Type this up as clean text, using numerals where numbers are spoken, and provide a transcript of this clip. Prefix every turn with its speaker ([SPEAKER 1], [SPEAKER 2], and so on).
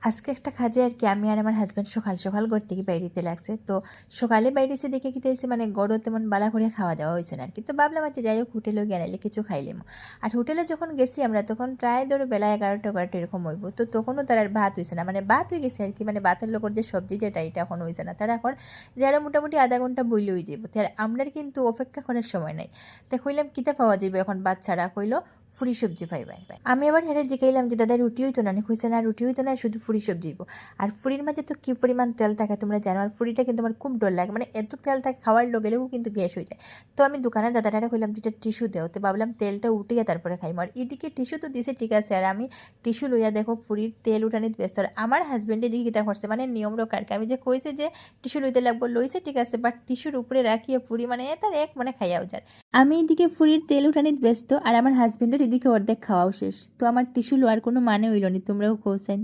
[SPEAKER 1] আজকে একটা কাজে আর কি আমি আর আমার হাজব্যান্ড সকাল সকাল ঘর থেকে বাইরেতে লাগছে। তো সকালে বাইরে এসে দেখে কিতে হয়েছে মানে গড়ও তেমন বালা করে খাওয়া দাওয়া হয়েছে না আর কি। তো ভাবলাম আচ্ছা যাই হোক হোটেলেও গিয়ে নাইলে কিছু খাইলাম। আর হোটেলে যখন গেছি আমরা তখন প্রায় ধরো বেলা 11টা এরকম হইব। তো তখনও তার আর ভাত হয়েছে না, মানে ভাত হয়ে গেছে আর কি, মানে ভাতের লোকের যে সবজি যেটা এটা এখন হয়েছে না। তারা এখন যারা মোটামুটি আধা ঘন্টা বইলে হয়ে যাবো। তার আমরা কিন্তু অপেক্ষা করার সময় নাই। তা কইলাম কিতা পাওয়া যাবে এখন, ভাত ছাড়া কইলো ফুরি সবজি পাইবাই। আমি আবার হেরে জিগাইলাম যে দাদা রুটি হইতো না, কইছে না রুটি হইতো না, শুধু ফুরি সবজি হইব। আর ফুরির মাঝে তো কী পরিমাণ তেল থাকে তোমরা জানো। আর ফুরিটা কিন্তু আমার খুব ডর লাগে, মানে এত তেল থাকে খাওয়ার গেলেও কিন্তু গ্যাস হয়ে যায়। তো আমি দোকানের দাদাটারে কইলাম যেটা টিস্যু দেও, তো ভাবলাম তেলটা উঠিয়ে তারপরে খাইম। আর এদিকে টিস্যু তো দিছে ঠিক আছে, আর আমি টিস্যু লইয়া দেখো ফুরির তেল উঠানিতে ব্যস্ত। আর আমার হাজব্যান্ডে দিকে কীটা করছে মানে নিয়ম রক্ষারকে আমি যে কইছে যে টিস্যু লইতে লাগবো লইছে ঠিক আছে, বাট টিস্যুর উপরে রাখিয়ে ফুরি মানে তার এক মানে খাইয়াও যায়। আমি এদিকে ফুরির তেল উঠানিতে ব্যস্ত আর আমার হাজব্যান্ডের এদিকে অর্ধেক খাওয়াও শেষ। তো আমার টিস্যু লোয়ার কোনো মানে হইল নি, তোমরাও কৌছেন।